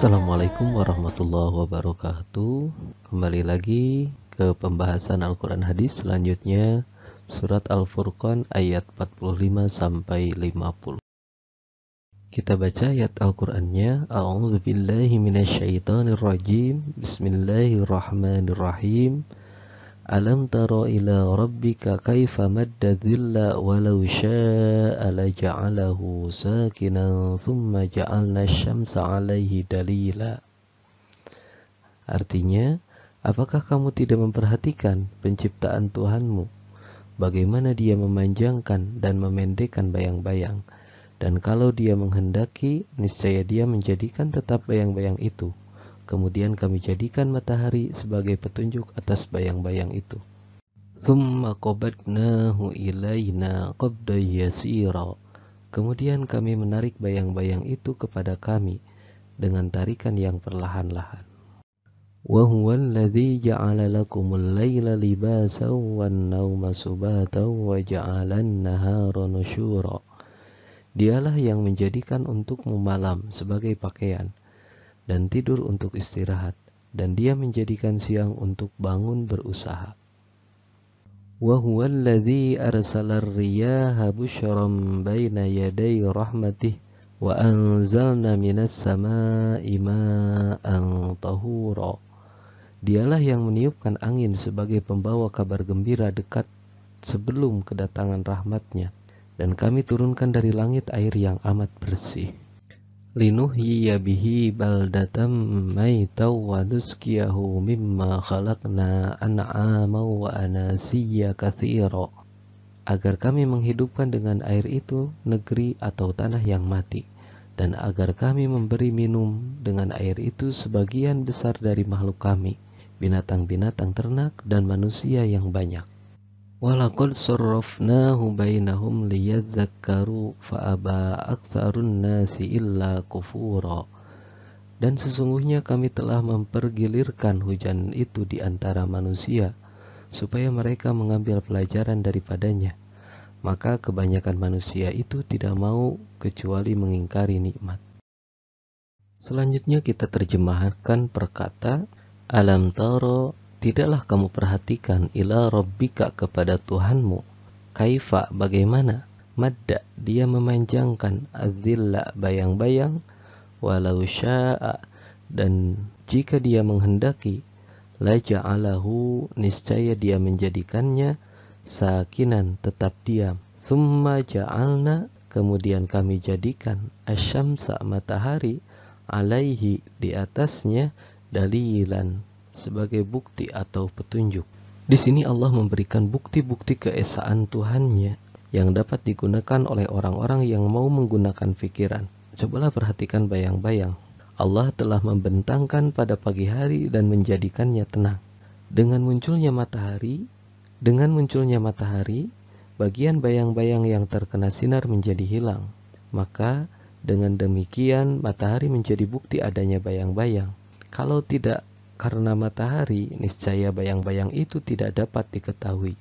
Assalamualaikum warahmatullahi wabarakatuh. Kembali lagi ke pembahasan Al-Quran Hadis selanjutnya, Surat Al-Furqan ayat 45 sampai 50. Kita baca ayat Al-Qurannya. A'udzubillahi minasyaitonirrajim. Bismillahirrahmanirrahim. Alam tara ila rabbika kaifa madda dhilla walau sya'a laja'alahu sakinan thumma ja'alna syamsa 'alaihi dalila. Artinya, apakah kamu tidak memperhatikan penciptaan Tuhanmu, bagaimana Dia memanjangkan dan memendekkan bayang-bayang, dan kalau Dia menghendaki, niscaya Dia menjadikan tetap bayang-bayang itu. Kemudian kami jadikan matahari sebagai petunjuk atas bayang-bayang itu. Tsumma qabadnahu ilaina qabdan yasira. Kemudian kami menarik bayang-bayang itu kepada kami dengan tarikan yang perlahan-lahan. Wa huwal ladzi ja'ala lakumul laila libasan wan nauma subatan wa ja'alan nahara nusyura. Dialah yang menjadikan untukmu malam sebagai pakaian dan tidur untuk istirahat, dan Dia menjadikan siang untuk bangun berusaha. Wa huwal ladzi arsalar riyaha busyran baina yaday rahmatih wa anzalna minas samaa'i ma'an tahura. Dialah yang meniupkan angin sebagai pembawa kabar gembira dekat sebelum kedatangan rahmat-Nya, dan kami turunkan dari langit air yang amat bersih. Linuhyiya bihi baldatan maytan wa nusqiyahu mimma khalaqna an'aman wa anasiyya katsira. Agar kami menghidupkan dengan air itu negeri atau tanah yang mati, dan agar kami memberi minum dengan air itu sebagian besar dari makhluk kami, binatang-binatang ternak dan manusia yang banyak. Walaqad sarrafnahu bainahum liyadzakkaru fa'aba aktsarun nasi illa kufura. Dan sesungguhnya kami telah mempergilirkan hujan itu di antara manusia supaya mereka mengambil pelajaran daripadanya. Maka kebanyakan manusia itu tidak mau kecuali mengingkari nikmat. Selanjutnya kita terjemahkan perkata, Alam taro, tidaklah kamu perhatikan ila rabbika kepada Tuhanmu, kaifa bagaimana, madda Dia memanjangkan, azilla bayang-bayang, walau sya'a dan jika Dia menghendaki, la ja'alahu niscaya Dia menjadikannya, sakinan tetap diam, summa ja'alna kemudian kami jadikan, asyamsa matahari, alaihi di atasnya, dalilan sebagai bukti atau petunjuk. Di sini Allah memberikan bukti-bukti keesaan Tuhannya yang dapat digunakan oleh orang-orang yang mau menggunakan pikiran. Cobalah perhatikan bayang-bayang. Allah telah membentangkan pada pagi hari dan menjadikannya tenang. Dengan munculnya matahari, bagian bayang-bayang yang terkena sinar menjadi hilang. Maka dengan demikian matahari menjadi bukti adanya bayang-bayang. Kalau tidak karena matahari, niscaya bayang-bayang itu tidak dapat diketahui.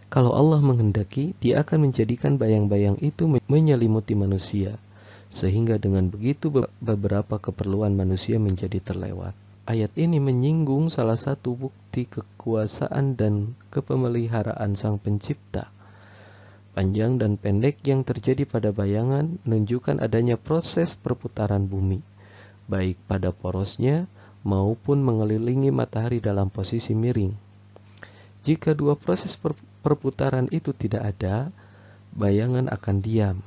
Kalau Allah menghendaki, Dia akan menjadikan bayang-bayang itu menyelimuti manusia, sehingga dengan begitu beberapa keperluan manusia menjadi terlewat. Ayat ini menyinggung salah satu bukti kekuasaan dan kepemeliharaan Sang Pencipta. Panjang dan pendek yang terjadi pada bayangan menunjukkan adanya proses perputaran bumi, baik pada porosnya maupun mengelilingi matahari dalam posisi miring. Jika dua proses perputaran itu tidak ada, bayangan akan diam,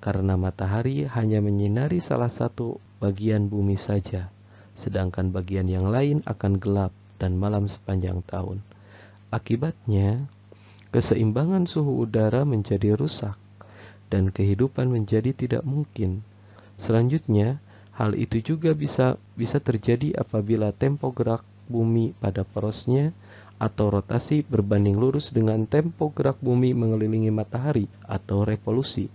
karena matahari hanya menyinari salah satu bagian bumi saja, sedangkan bagian yang lain akan gelap dan malam sepanjang tahun. Akibatnya, keseimbangan suhu udara menjadi rusak, dan kehidupan menjadi tidak mungkin. Selanjutnya, hal itu juga bisa terjadi apabila tempo gerak bumi pada porosnya atau rotasi berbanding lurus dengan tempo gerak bumi mengelilingi matahari atau revolusi.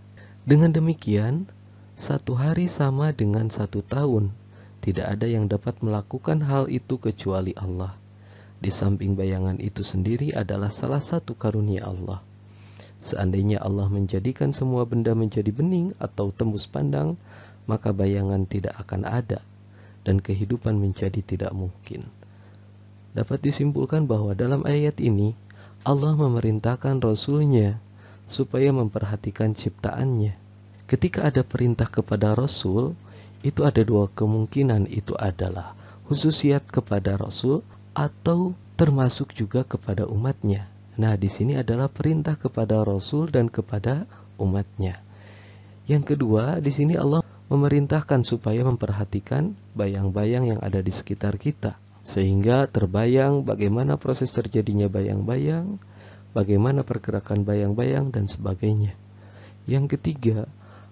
Dengan demikian, satu hari sama dengan 1 tahun. Tidak ada yang dapat melakukan hal itu kecuali Allah. Di samping bayangan itu sendiri adalah salah satu karunia Allah. Seandainya Allah menjadikan semua benda menjadi bening atau tembus pandang, maka bayangan tidak akan ada. dan kehidupan menjadi tidak mungkin. Dapat disimpulkan bahwa dalam ayat ini Allah memerintahkan Rasul-Nya supaya memperhatikan ciptaannya. Ketika ada perintah kepada Rasul, itu ada dua kemungkinan, itu adalah khususiat kepada Rasul atau termasuk juga kepada umatnya. Nah, di sini adalah perintah kepada Rasul dan kepada umatnya. Yang kedua, di sini Allah memerintahkan supaya memperhatikan bayang-bayang yang ada di sekitar kita, sehingga terbayang bagaimana proses terjadinya bayang-bayang, bagaimana pergerakan bayang-bayang, dan sebagainya. Yang ketiga,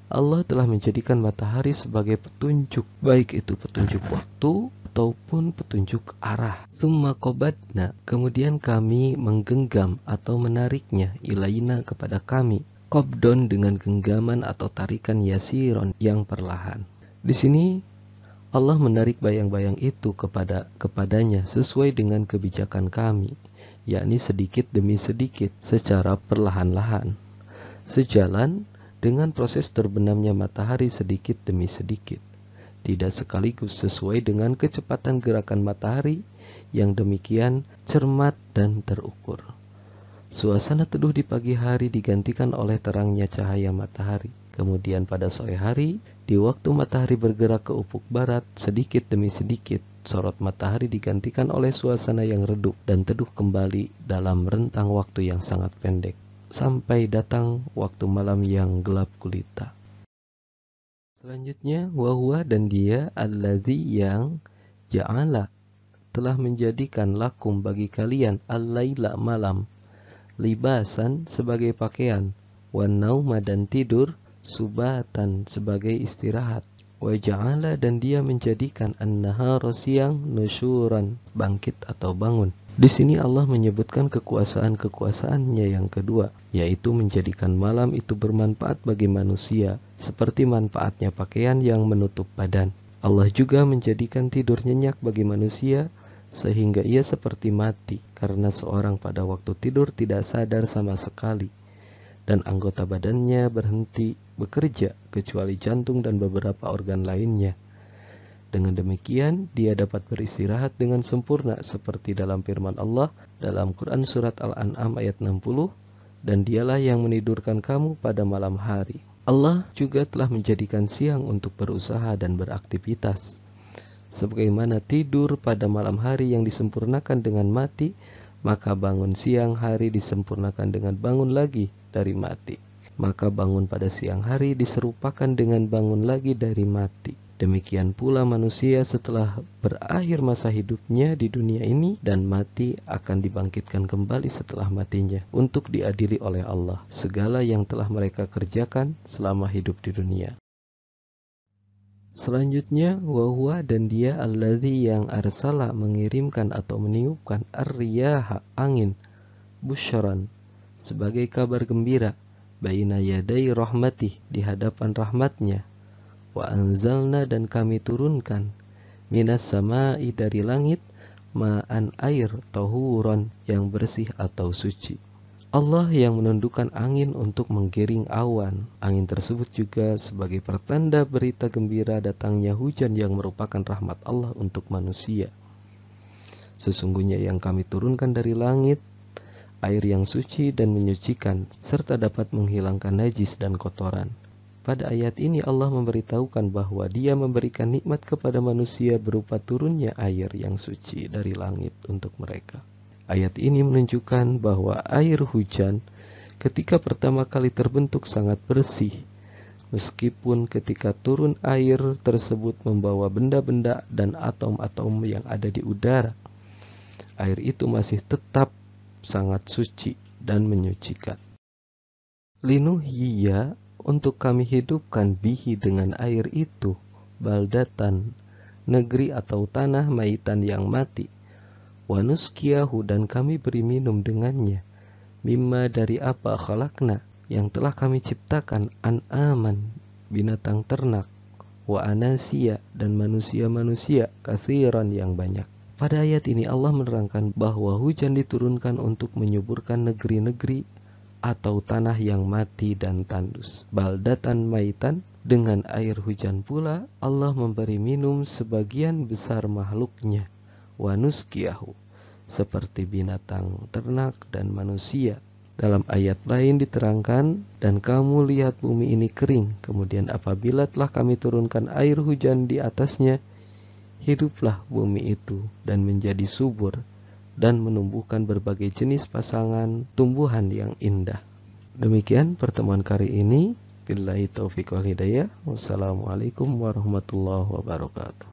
Allah telah menjadikan matahari sebagai petunjuk, baik itu petunjuk waktu ataupun petunjuk arah. Summa qabadna, kemudian kami menggenggam atau menariknya ilaina kepada kami. Qabdon dengan genggaman atau tarikan yasiron yang perlahan. Di sini Allah menarik bayang-bayang itu kepadanya sesuai dengan kebijakan kami, yakni sedikit demi sedikit secara perlahan-lahan, sejalan dengan proses terbenamnya matahari sedikit demi sedikit, tidak sekaligus sesuai dengan kecepatan gerakan matahari yang demikian cermat dan terukur. Suasana teduh di pagi hari digantikan oleh terangnya cahaya matahari. Kemudian pada sore hari, di waktu matahari bergerak ke ufuk barat, sedikit demi sedikit, sorot matahari digantikan oleh suasana yang redup dan teduh kembali dalam rentang waktu yang sangat pendek, sampai datang waktu malam yang gelap gulita. Selanjutnya, wahuwa dan dia alladzi yang ja'ala telah menjadikan lakum bagi kalian al-laila malam, libasan sebagai pakaian, wan nauma dan tidur, subatan sebagai istirahat, wa ja'ala dan dia menjadikan an-nahara siang, nusyuran bangkit atau bangun. Di sini Allah menyebutkan kekuasaan-kekuasaannya yang kedua, yaitu menjadikan malam itu bermanfaat bagi manusia, seperti manfaatnya pakaian yang menutup badan. Allah juga menjadikan tidur nyenyak bagi manusia, sehingga ia seperti mati, karena seorang pada waktu tidur tidak sadar sama sekali, dan anggota badannya berhenti bekerja, kecuali jantung dan beberapa organ lainnya. Dengan demikian, dia dapat beristirahat dengan sempurna, seperti dalam firman Allah dalam Quran Surat Al-An'am ayat 60, dan dialah yang menidurkan kamu pada malam hari. Allah juga telah menjadikan siang untuk berusaha dan beraktivitas. Sebagaimana tidur pada malam hari yang disempurnakan dengan mati, maka bangun siang hari disempurnakan dengan bangun lagi dari mati. Maka bangun pada siang hari diserupakan dengan bangun lagi dari mati. Demikian pula manusia setelah berakhir masa hidupnya di dunia ini dan mati akan dibangkitkan kembali setelah matinya untuk diadili oleh Allah segala yang telah mereka kerjakan selama hidup di dunia. Selanjutnya, wahuwa dan dia alladzi yang arsala mengirimkan atau meniupkan ar-riyaha angin, busyran sebagai kabar gembira, baina yaday rahmatih di hadapan rahmatnya, wa anzalna dan kami turunkan, minas samai dari langit, ma'an air tahuron yang bersih atau suci. Allah yang menundukkan angin untuk menggiring awan. Angin tersebut juga sebagai pertanda berita gembira datangnya hujan yang merupakan rahmat Allah untuk manusia. Sesungguhnya yang kami turunkan dari langit, air yang suci dan menyucikan, serta dapat menghilangkan najis dan kotoran. Pada ayat ini Allah memberitahukan bahwa Dia memberikan nikmat kepada manusia berupa turunnya air yang suci dari langit untuk mereka. Ayat ini menunjukkan bahwa air hujan ketika pertama kali terbentuk sangat bersih, meskipun ketika turun air tersebut membawa benda-benda dan atom-atom yang ada di udara. Air itu masih tetap sangat suci dan menyucikan. Linuhyiya, untuk kami hidupkan bihi dengan air itu, baldatan, negeri atau tanah maitan yang mati, wa nuskiyahu dan kami beri minum dengannya, mimma dari apa khalaqna yang telah kami ciptakan, an'aman binatang ternak, wa anasiya dan manusia-manusia, kasiran yang banyak. Pada ayat ini Allah menerangkan bahwa hujan diturunkan untuk menyuburkan negeri-negeri atau tanah yang mati dan tandus, baldatan maitan, Dengan air hujan pula Allah memberi minum sebagian besar makhluknya, wa nuskiyahu, seperti binatang ternak dan manusia. Dalam ayat lain diterangkan, dan kamu lihat bumi ini kering, kemudian apabila telah kami turunkan air hujan di atasnya, hiduplah bumi itu dan menjadi subur, dan menumbuhkan berbagai jenis pasangan tumbuhan yang indah. Demikian pertemuan kali ini. Billahi taufiq wal hidayah. Wassalamualaikum warahmatullahi wabarakatuh.